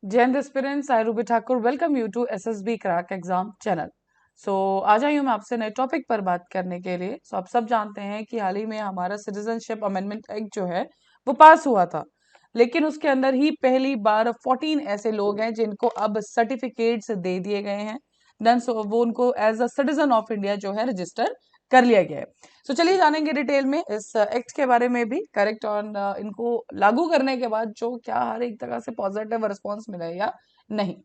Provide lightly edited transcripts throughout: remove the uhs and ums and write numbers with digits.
Jain aspirants, I Ruby Thakur welcome you to SSB crack exam channel. आज आई हूँ मैं आपसे नए टॉपिक पर बात करने के लिए। आप सब जानते हैं कि हाल ही में हमारा सिटीजनशिप अमेंडमेंट एक्ट जो है वो पास हुआ था, लेकिन उसके अंदर ही पहली बार 14 ऐसे लोग हैं जिनको अब सर्टिफिकेट्स दे दिए गए हैं। देन वो उनको as a citizen of India जो है रजिस्टर कर लिया गया है। चलिए जानेंगे डिटेल में इस एक्ट के बारे में भी, करेक्ट ऑन इनको लागू करने के बाद जो क्या हर एक तरह से पॉजिटिव रिस्पॉन्स मिला है या नहीं।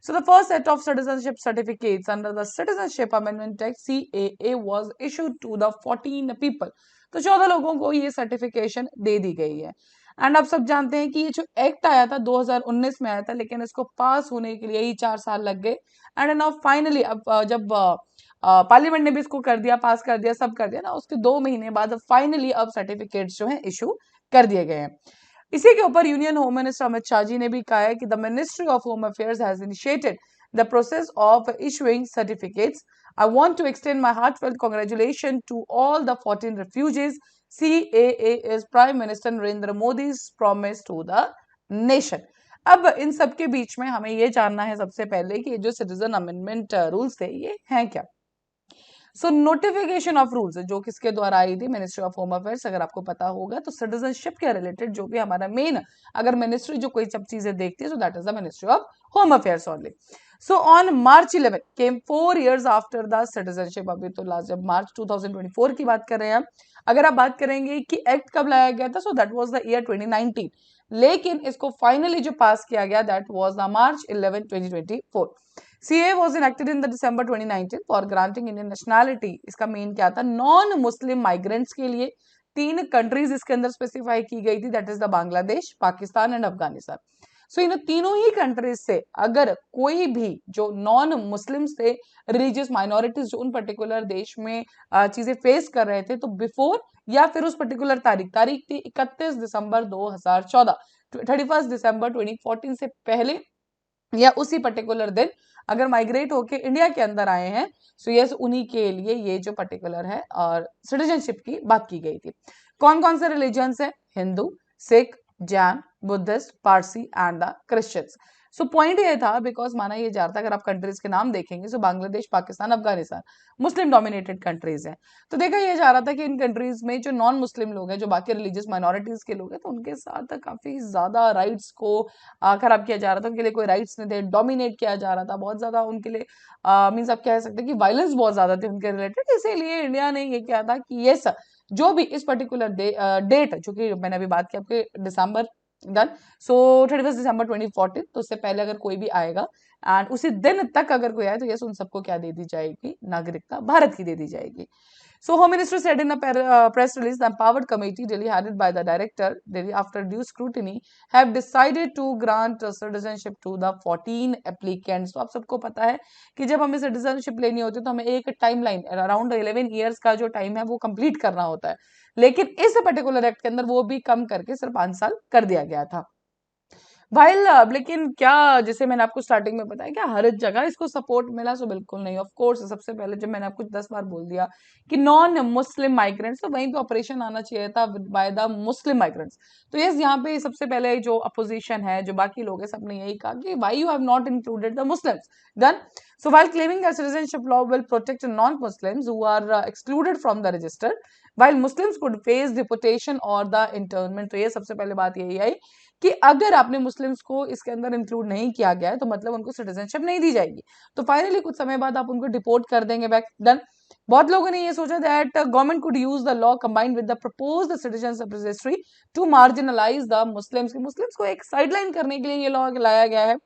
The first set of citizenship certificates under the Citizenship Amendment Act CAA was issued to the 14 people। तो 14 लोगों को ये सर्टिफिकेशन दे दी गई है। एंड आप सब जानते हैं कि ये जो एक्ट आया था 2019 में आया था, लेकिन इसको पास होने के लिए ही 4 साल लग गए। एंड नाउ फाइनली अब जब पार्लियामेंट ने भी इसको कर दिया, पास कर दिया, सब कर दिया ना, उसके 2 महीने बाद फाइनली अब सर्टिफिकेट्स जो है इशू कर दिए गए हैं। इसी के ऊपर union home minister Amit Shah ji ने भी कहा है कि the ministry of home affairs has initiated the process of issuing certificates. I want to extend my heartfelt congratulation to all the 14 refugees। CAA is prime minister Narendra Modi's promise to the nation। अब इन सब के बीच में हमें ये जानना है सबसे पहले कि ये जो सिटीजन अमेंडमेंट रूल्स थे ये हैं क्या। नोटिफिकेशन ऑफ रूल्स जो किसके द्वारा आई थी, मिनिस्ट्री ऑफ होम अफेयर्स। अगर आपको पता होगा तो सिटीजनशिप के रिलेटेड जो भी हमारा मेन अगर मिनिस्ट्री जो कोई सब चीजें देखती है, so that is the ministry of home affairs only. On March 11 came 4 years after the citizenship. अभी तो लास्ट जब मार्च 2024 की बात कर रहे हैं हम। अगर आप बात करेंगे कि एक्ट कब लाया गया था, so that was the year 2019, लेकिन इसको फाइनली जो पास किया गया that was the March 11 2024। CA was enacted in the December 2019 for granting Indian nationality। इसका मेन क्या था, नॉन मुस्लिम माइग्रेंट्स के लिए 3 कंट्रीज इसके अंदर स्पेसिफाई की गई थी, that is the Bangladesh, Pakistan and Afghanistan. इन तीनों ही कंट्रीज से अगर कोई भी जो नॉन मुस्लिम्स थे, रिलीजियस माइनॉरिटीज जो उन पर्टिकुलर देश में चीजें फेस कर रहे थे, तो बिफोर या फिर उस पर्टिकुलर तारीख थी 31 दिसंबर 2014, 31 दिसंबर 2014 से पहले या उसी पर्टिकुलर दिन अगर माइग्रेट होके इंडिया के अंदर आए हैं, सो यस उन्हीं के लिए ये जो पर्टिकुलर है और सिटीजनशिप की बात की गई थी। कौन कौन से रिलीजन्स है, Hindu, Sikh, Jain, Buddhist, Parsi and the Christians. Point ये था बिकॉज माना ये जा रहा था, अगर आप कंट्रीज के नाम देखेंगे so Bangladesh, Pakistan, Afghanistan Muslim dominated countries हैं। तो देखा ये जा रहा था कि इन कंट्रीज में जो नॉन मुस्लिम लोग हैं, जो बाकी रिलीजियस माइनॉरिटीज के लोग हैं, तो उनके साथ काफी ज्यादा राइट्स को खराब किया जा रहा था, उनके लिए कोई राइट्स नहीं थे, डोमिनेट किया जा रहा था बहुत ज्यादा उनके लिए। मीन्स आप कह सकते हैं कि वायलेंस बहुत ज्यादा थे उनके रिलेटेड। इसीलिए इंडिया ने ये किया था कि ये जो भी इस पर्टिकुलर डेट जो कि मैंने अभी बात की आपके दिसंबर डन, 31 दिसंबर 2014, तो उससे पहले अगर कोई भी आएगा एंड उसी दिन तक अगर कोई आए तो यस उन सबको क्या दे दी जाएगी, नागरिकता भारत की दे दी जाएगी। Home Minister said in a press release, the empowered committee, Delhi headed by the director, Delhi after due scrutiny, have decided to grant citizenship to the 14 applicants। तो आप सबको पता है कि जब हमें सिटीजनशिप लेनी होती है तो हमें एक टाइमलाइन अराउंड 11 ईयर्स का जो टाइम है वो कंप्लीट करना होता है, लेकिन इस पर्टिकुलर एक्ट के अंदर वो भी कम करके सिर्फ 5 साल कर दिया गया था। भाई लेकिन क्या, जैसे मैंने आपको स्टार्टिंग में बताया, क्या हर जगह इसको सपोर्ट मिला? सो बिल्कुल नहीं। ऑफ कोर्स सबसे पहले जब मैंने आपको 10 बार बोल दिया कि नॉन मुस्लिम माइग्रेंट्स, तो वहीं पे ऑपरेशन आना चाहिए था बाय द मुस्लिम माइग्रेंट्स। तो यस यहाँ पे सबसे पहले जो अपोजिशन है, जो बाकी लोग हैं, सबने यही कहा कि why you have not included the Muslims. Done. while claiming that citizenship law will protect non-Muslims who are excluded from the register, while Muslims could face deportation or the internment। तो ये सबसे पहले बात यही आई कि अगर आपने मुस्लिम्स को इसके अंदर इंक्लूड नहीं किया गया है तो मतलब उनको सिटीजनशिप नहीं दी जाएगी, तो फाइनली कुछ समय बाद आप उनको डिपोर्ट कर देंगे बैक। डन। बहुत लोगों ने ये सोचा that government could use the law combined with the proposed citizenship registry to marginalize the Muslims. Muslims को एक साइडलाइन करने के लिए ये लॉ लाया गया है।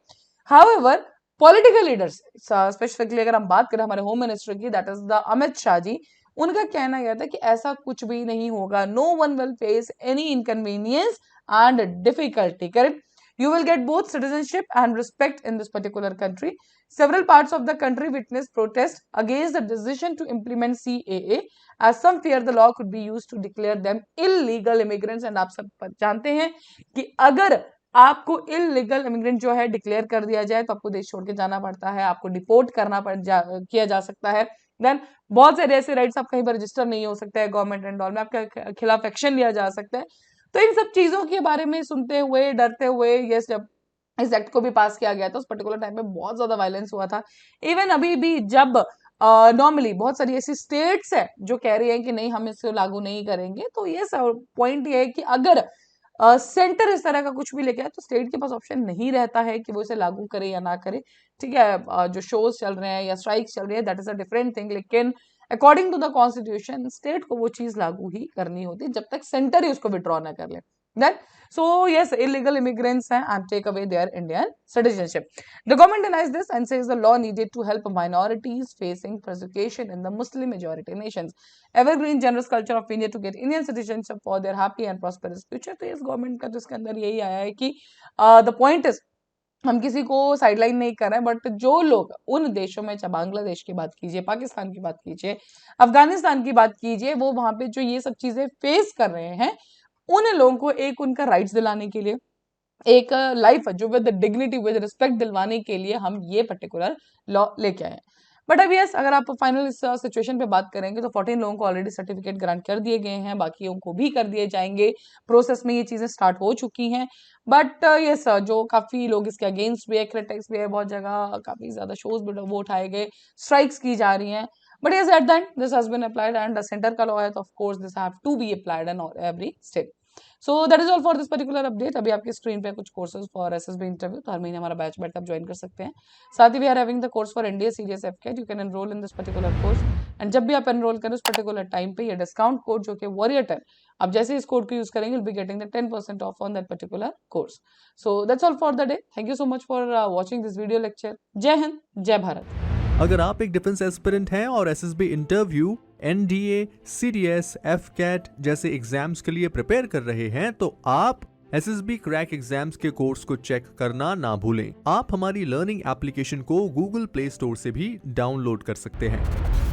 हाउएवर पॉलिटिकल लीडर्स, स्पेसिफिकली अगर हम बात करें हमारे होम मिनिस्टर की, that is the Amit Shah ji, उनका कहना यह था कि ऐसा कुछ भी नहीं होगा, no one will face any inconvenience and difficulty, correct? You will get both citizenship and respect in this particular country. Several parts of the country witnessed protest against the decision to implement CAA, as some fear the law could be used to declare them illegal immigrants। and आप सब जानते हैं कि अगर आपको illegal immigrant जो है declare कर दिया जाए तो आपको देश छोड़ के जाना पड़ता है, आपको डिपोर्ट किया जा सकता है। देन बहुत सारे ऐसे राइट्स, आप कहीं पर रजिस्टर नहीं हो सकते हैं गवर्नमेंट एंड ऑल में, आपके खिलाफ एक्शन लिया जा सकता है। तो इन सब चीजों के बारे में सुनते हुए, डरते हुए, यस जब इस एक्ट को भी पास किया गया था। उस पर्टिकुलर टाइम में बहुत ज्यादा वायलेंस हुआ था। इवन अभी भी जब नॉर्मली बहुत सारी ऐसी स्टेट्स है जो कह रही है कि नहीं हम इसको लागू नहीं करेंगे, तो ये पॉइंट ये है कि अगर सेंटर इस तरह का कुछ भी लेके आए तो स्टेट के पास ऑप्शन नहीं रहता है कि वो इसे लागू करे या ना करे। ठीक है, जो शोज चल रहे हैं या स्ट्राइक्स चल रही है that is a different thing, लेकिन according to the constitution state को वो चीज लागू ही करनी होती है जब तक सेंटर ही उसको विड्रॉ ना कर ले। Then, so yes, illegal immigrants and take away their Indian citizenship. The government denies this and says the law needed to help minorities facing persecution in the Muslim majority nations. Evergreen generous culture of India to get Indian citizenship for their happy and prosperous future. तो इस government का जिसके अंदर यही आया है कि the point is हम किसी को साइडलाइन नहीं कर रहे हैं, बट जो लोग उन देशों में, चाहे बांग्लादेश की बात कीजिए, पाकिस्तान की बात कीजिए, अफगानिस्तान की बात कीजिए, वो वहां पे जो ये सब चीजें फेस कर रहे हैं, उन लोगों को एक उनका राइट्स दिलाने के लिए, एक लाइफ जो विद डिग्निटी विद रिस्पेक्ट दिलवाने के लिए हम ये पर्टिकुलर लॉ लेके आए हैं। बट अब यस, अगर आप फाइनल इस सिचुएशन पे बात करेंगे तो 14 लोगों को ऑलरेडी सर्टिफिकेट ग्रांट कर दिए गए हैं, बाकियों को भी कर दिए जाएंगे। प्रोसेस में ये चीजें स्टार्ट हो चुकी हैं। बट यस, जो काफी लोग इसके अगेंस्ट भी है, क्रिटिक्स भी है, बहुत जगह काफी ज्यादा शोज भी वो उठाए गए, स्ट्राइक्स की जा रही हैं। But yes, at the end, this has been applied and the center का law है, तो of course this have to be applied in every state. So that is all for this particular update. अभी आपकी screen पे कुछ courses for SSB interview, तो हर महीने हमारा बैच बैठ आप ज्वाइन कर सकते हैं। साथ ही we are having the course for NDA CDS AFCAT, you can enrol in this particular course and जब भी आप एनरोल करें उस पर्टिकुलर टाइम पे ये डिस्काउंट कोड जो कि वॉरियर 10, आप जैसे इस कोड को यूज करेंगे will be getting the 10% of on that particular course. So that's all for the day. Thank you so much for watching this video lecture. जय हिंद, जय भारत। अगर आप एक डिफेंस एस्पिरेंट हैं और एसएसबी इंटरव्यू, एनडीए, सीडीएस, एफकेट जैसे exams के लिए प्रिपेयर कर रहे हैं तो आप एसएसबी क्रैक एग्जाम्स के कोर्स को चेक करना ना भूलें। आप हमारी लर्निंग एप्लीकेशन को गूगल प्ले स्टोर से भी डाउनलोड कर सकते हैं।